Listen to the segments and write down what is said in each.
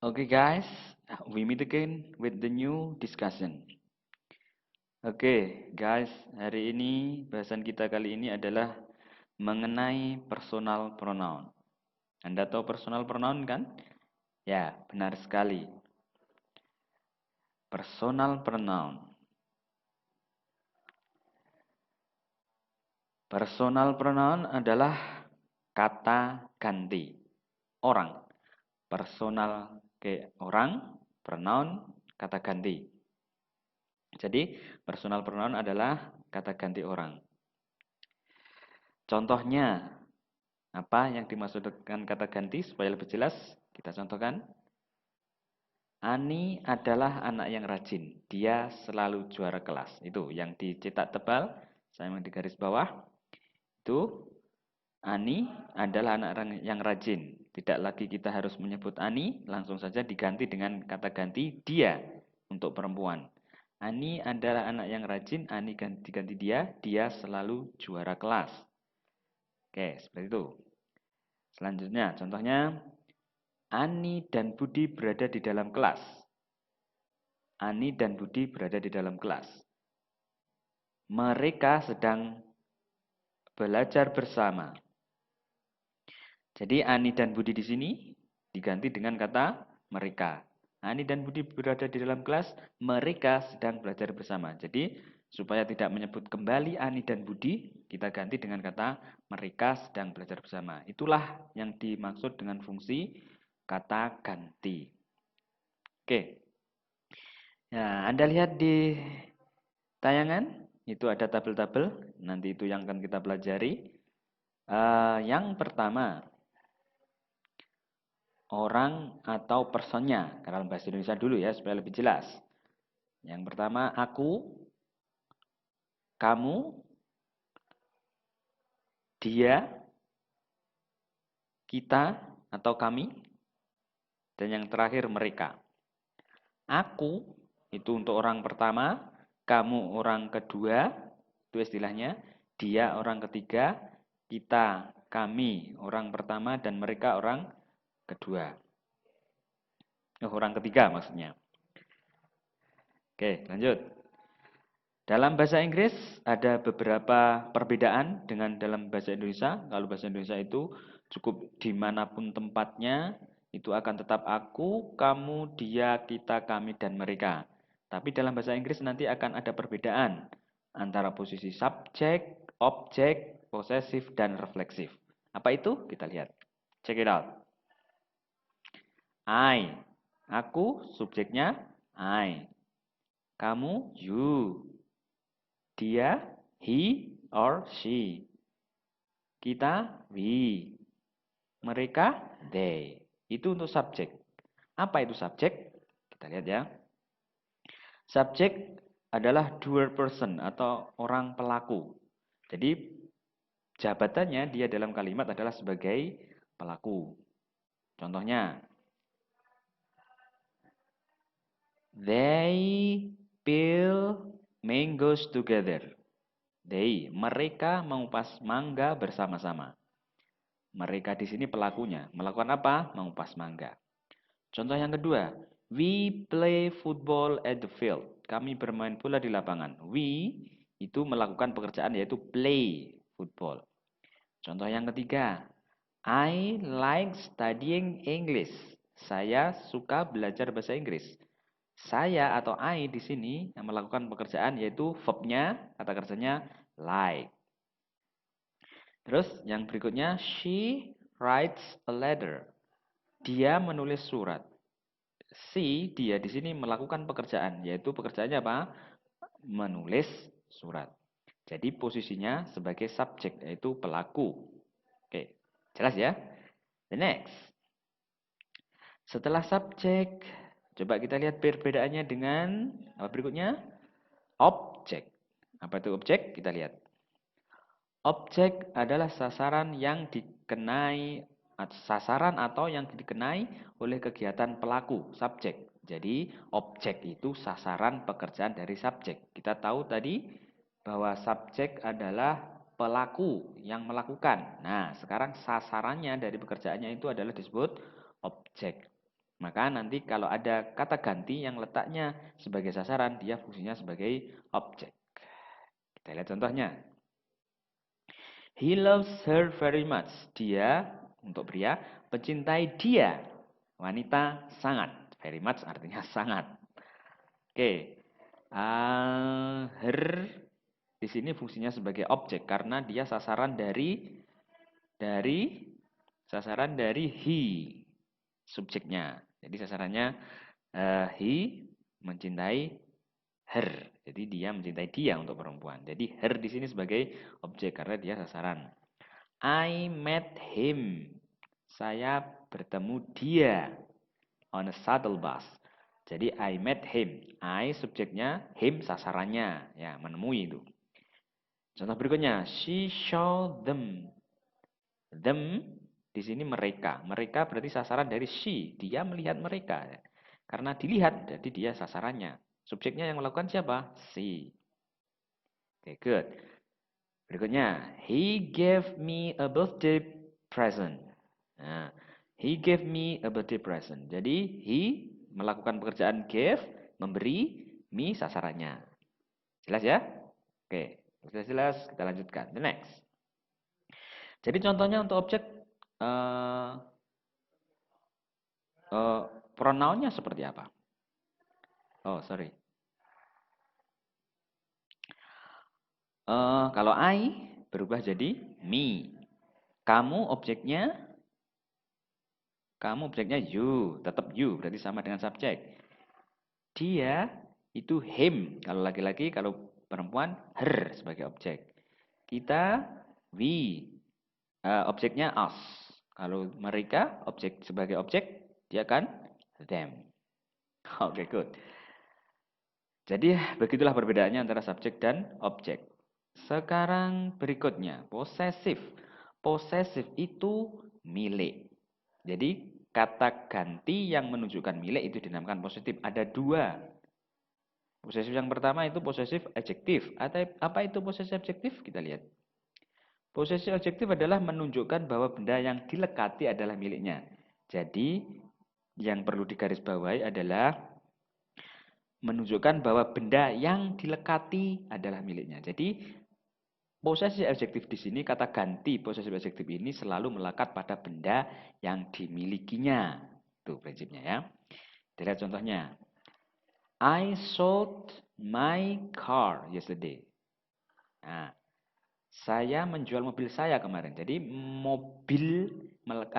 Okay guys, we meet again with the new discussion. Oke guys, hari ini bahasan kita kali ini adalah mengenai personal pronoun. Anda tahu personal pronoun kan? Ya, benar sekali. Personal pronoun. Personal pronoun adalah kata ganti orang. Personal ke orang, pronoun kata ganti. Jadi, personal pronoun adalah kata ganti orang. Contohnya, apa yang dimaksud dengan kata ganti supaya lebih jelas? Kita contohkan. Ani adalah anak yang rajin. Dia selalu juara kelas. Itu yang dicetak tebal, saya yang di garis bawah. Itu Ani adalah anak yang rajin. Tidak lagi kita harus menyebut Ani, langsung saja diganti dengan kata ganti dia untuk perempuan. Ani adalah anak yang rajin, Ani diganti dia selalu juara kelas. Oke, seperti itu. Selanjutnya, contohnya, Ani dan Budi berada di dalam kelas. Ani dan Budi berada di dalam kelas. Mereka sedang belajar bersama. Jadi Ani dan Budi di sini diganti dengan kata mereka. Ani dan Budi berada di dalam kelas, mereka sedang belajar bersama. Jadi supaya tidak menyebut kembali Ani dan Budi, kita ganti dengan kata mereka sedang belajar bersama. Itulah yang dimaksud dengan fungsi kata ganti. Oke. Nah, Anda lihat di tayangan, itu ada tabel-tabel. Nanti itu yang akan kita pelajari. Yang pertama, orang atau personnya. Dalam bahasa Indonesia dulu ya, supaya lebih jelas. Yang pertama, aku, kamu, dia, kita atau kami, dan yang terakhir mereka. Aku itu untuk orang pertama, kamu orang kedua, itu istilahnya, dia orang ketiga, kita, kami orang pertama, dan mereka orang kedua. Orang ketiga maksudnya. Oke, lanjut. Dalam bahasa Inggris ada beberapa perbedaan dengan dalam bahasa Indonesia. Kalau bahasa Indonesia itu cukup dimanapun tempatnya, itu akan tetap aku, kamu, dia, kita, kami, dan mereka. Tapi dalam bahasa Inggris nanti akan ada perbedaan antara posisi subjek, objek, posesif, dan refleksif. Apa itu? Kita lihat. Check it out. I. Aku, subjeknya I. Kamu, you. Dia, he or she. Kita, we. Mereka, they. Itu untuk subjek. Apa itu subjek? Kita lihat ya. Subjek adalah doer person atau orang pelaku. Jadi jabatannya dia dalam kalimat adalah sebagai pelaku. Contohnya, they peel mangoes together. They, mereka mengupas mangga bersama-sama. Mereka di sini pelakunya. Melakukan apa? Mengupas mangga. Contoh yang kedua, we play football at the field. Kami bermain bola di lapangan. We itu melakukan pekerjaan yaitu play football. Contoh yang ketiga, I like studying English. Saya suka belajar bahasa Inggris. Saya atau I di sini yang melakukan pekerjaan yaitu verbnya, kata kerjanya like. Terus yang berikutnya, she writes a letter. Dia menulis surat. Si, dia di sini melakukan pekerjaan, yaitu pekerjaannya apa? Menulis surat. Jadi posisinya sebagai subjek, yaitu pelaku. Oke, jelas ya? The next. Setelah subjek, coba kita lihat perbedaannya dengan apa berikutnya? Objek. Apa itu objek? Kita lihat. Objek adalah sasaran yang dikenai atau yang dikenai oleh kegiatan pelaku, subjek. Jadi, objek itu sasaran pekerjaan dari subjek. Kita tahu tadi bahwa subjek adalah pelaku yang melakukan. Nah, sekarang sasarannya dari pekerjaannya itu adalah disebut objek. Maka nanti kalau ada kata ganti yang letaknya sebagai sasaran, dia fungsinya sebagai objek. Kita lihat contohnya. He loves her very much. Dia, untuk pria, mencintai dia. Wanita, sangat. Very much artinya sangat. Oke. Her di sini fungsinya sebagai objek karena dia sasaran dari he, subjeknya. Jadi sasarannya he mencintai her. Jadi dia mencintai dia untuk perempuan. Jadi her di sini sebagai objek karena dia sasaran. I met him. Saya bertemu dia on a shuttle bus. Jadi I met him. I subjeknya, him sasarannya, ya menemui itu. Contoh berikutnya, she saw them. Them di sini mereka. Mereka berarti sasaran dari she. Dia melihat mereka. Karena dilihat, jadi dia sasarannya. Subjeknya yang melakukan siapa? She. Oke, good. Berikutnya, he gave me a birthday present. Nah, he gave me a birthday present. Jadi, he melakukan pekerjaan give, memberi, me sasarannya. Jelas ya? Oke, sudah jelas, kita lanjutkan. The next. Jadi contohnya untuk objek pronounnya seperti apa? Oh, sorry. Kalau I berubah jadi me. Kamu objeknya you, tetap you, berarti sama dengan subjek. Dia itu him, kalau laki-laki, kalau perempuan her sebagai objek. Kita we, objeknya us. Kalau mereka objek sebagai objek, dia kan them. Oke, good. Jadi begitulah perbedaannya antara subjek dan objek. Sekarang berikutnya, posesif. Posesif itu milik. Jadi kata ganti yang menunjukkan milik itu dinamakan posesif. Ada dua. Posesif yang pertama itu posesif adjektif. Apa itu posesif adjektif? Kita lihat. Posesif adjektif adalah menunjukkan bahwa benda yang dilekati adalah miliknya. Jadi yang perlu digarisbawahi adalah menunjukkan bahwa benda yang dilekati adalah miliknya. Jadi posesif adjektif di sini, kata ganti posesif adjektif ini selalu melekat pada benda yang dimilikinya. Itu prinsipnya ya. Kita lihat contohnya. I sold my car yesterday. Nah, saya menjual mobil saya kemarin. Jadi mobil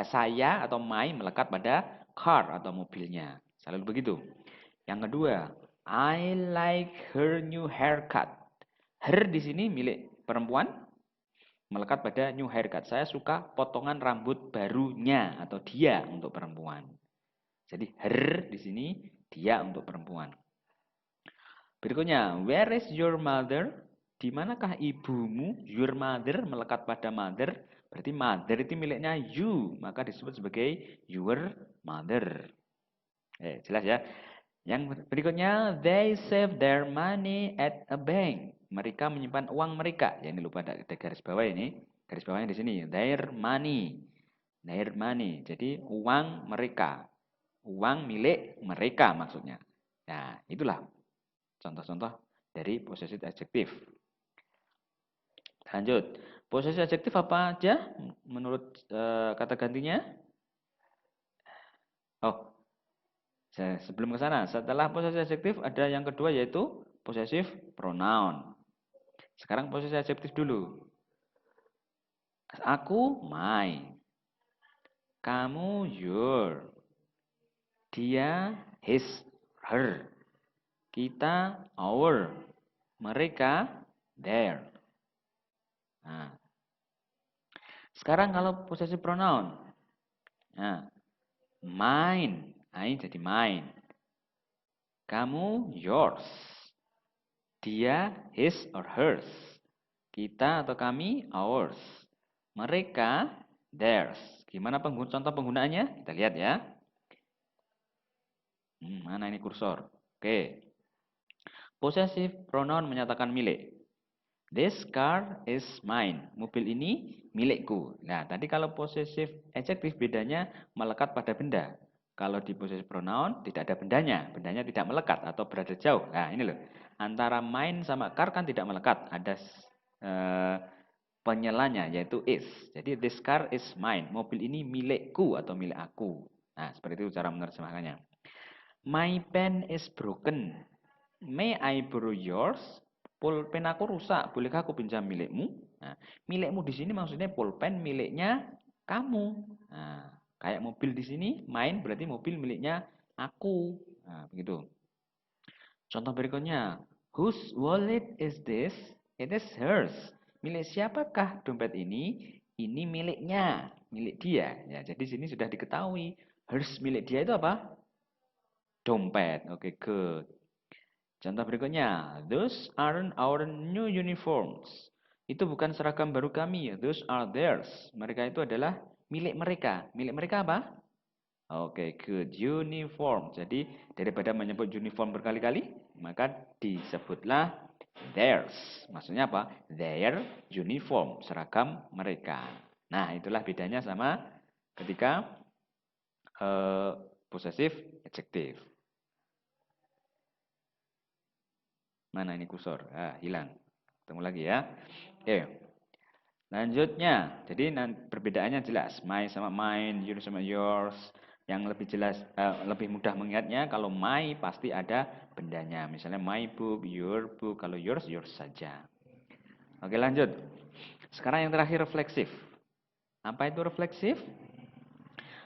saya atau my melekat pada car atau mobilnya. Selalu begitu. Yang kedua, I like her new haircut. Her di sini milik perempuan melekat pada new haircut. Saya suka potongan rambut barunya atau dia untuk perempuan. Jadi her di sini dia untuk perempuan. Berikutnya, where is your mother? Di manakah ibumu? Your mother melekat pada mother. Berarti mother itu miliknya you, maka disebut sebagai your mother. Jelas ya? Yang berikutnya, they save their money at a bank. Mereka menyimpan uang mereka. Ya, ini lupa ada garis bawah ini. Garis bawahnya di sini, their money. Their money. Jadi uang mereka. Uang milik mereka maksudnya. Nah, itulah contoh-contoh dari possessive adjektif. Lanjut. Possessive adjektif apa aja menurut kata gantinya? Oh, sebelum ke sana, setelah possessive adjektif ada yang kedua yaitu possessive pronoun. Sekarang possessive adjektif dulu. Aku my. Kamu your. Dia his, her. Kita our. Mereka their. Nah. Sekarang kalau possessive pronoun. Nah, mine. Ini jadi mine. Kamu yours. Dia his or hers. Kita atau kami ours. Mereka theirs. Gimana contoh penggunaannya? Kita lihat ya. Mana ini kursor? Oke. Possessive pronoun menyatakan milik. This car is mine. Mobil ini milikku. Nah, tadi kalau possessive adjective bedanya melekat pada benda. Kalau di possessive pronoun tidak ada bendanya. Bendanya tidak melekat atau berada jauh. Nah, ini loh. Antara mine sama car kan tidak melekat. Ada penyelanya yaitu is. Jadi this car is mine. Mobil ini milikku atau milik aku. Nah, seperti itu cara menerjemahkannya. My pen is broken. May I borrow yours? Pulpen aku rusak. Bolehkah aku pinjam milikmu? Nah, milikmu di sini maksudnya pulpen miliknya kamu. Nah, kayak mobil di sini, mine berarti mobil miliknya aku. Nah, begitu. Contoh berikutnya, whose wallet is this? It is hers. Milik siapakah dompet ini? Ini miliknya, milik dia. Ya, jadi sini sudah diketahui. Hers milik dia itu apa? Dompet. Oke, good. Contoh berikutnya, those aren't our new uniforms. Itu bukan seragam baru kami, those are theirs. Mereka itu adalah milik mereka. Milik mereka apa? Oke, good. Uniform. Jadi daripada menyebut uniform berkali-kali, maka disebutlah theirs. Maksudnya apa? Their uniform, seragam mereka. Nah, itulah bedanya sama ketika possessive adjective. Mana ini kursor? Ah, hilang. Ketemu lagi ya. Oke. Lanjutnya, jadi perbedaannya jelas. My sama mine, yours sama yours. Yang lebih jelas, lebih mudah mengingatnya kalau my pasti ada bendanya. Misalnya my book, your book. Kalau yours, yours saja. Oke, lanjut. Sekarang yang terakhir refleksif. Apa itu refleksif?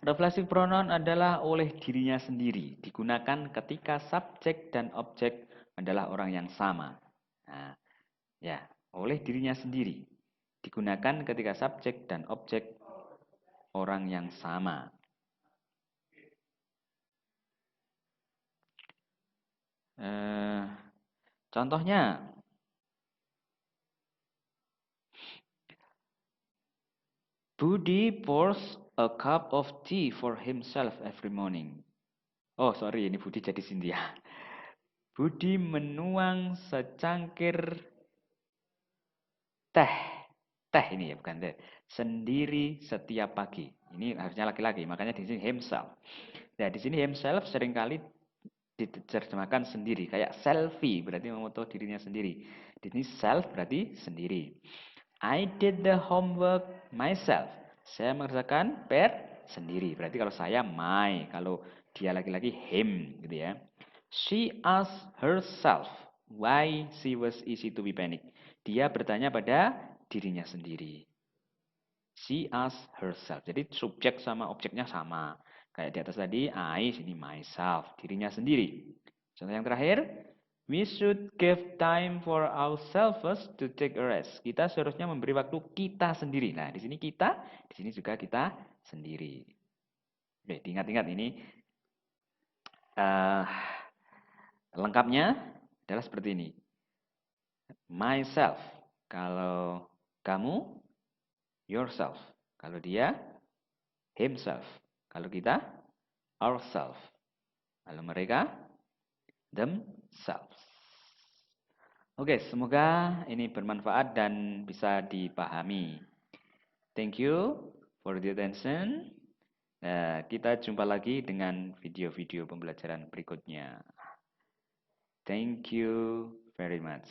Refleksif pronoun adalah oleh dirinya sendiri. Digunakan ketika subjek dan objek adalah orang yang sama. Nah, ya, oleh dirinya sendiri. Digunakan ketika subjek dan objek orang yang sama. Contohnya, Budi pours a cup of tea for himself every morning. Oh, sorry, ini Budi jadi Cynthia. Budi menuang secangkir teh. Teh ini ya, bukan teh. Sendiri setiap pagi. Ini harusnya laki-laki, makanya di sini himself. Nah, di sini himself seringkali diterjemahkan sendiri, kayak selfie berarti memoto dirinya sendiri. Di sini self berarti sendiri. I did the homework myself. Saya mengerjakan PR sendiri. Berarti kalau saya my, kalau dia laki-laki him gitu ya. She asked herself why she was easy to be panic. Dia bertanya pada dirinya sendiri. She asked herself. Jadi subjek sama objeknya sama. Kayak di atas tadi, I, sini myself, dirinya sendiri. Contoh yang terakhir, we should give time for ourselves to take a rest. Kita seharusnya memberi waktu kita sendiri. Nah, di sini kita, di sini juga kita sendiri. Oke, diingat-ingat ini. Lengkapnya adalah seperti ini. Myself. Kalau kamu, yourself. Kalau dia, himself. Kalau kita, ourselves. Kalau mereka, themselves. Oke, semoga ini bermanfaat dan bisa dipahami. Thank you for the attention. Nah, kita jumpa lagi dengan video-video pembelajaran berikutnya. Thank you very much.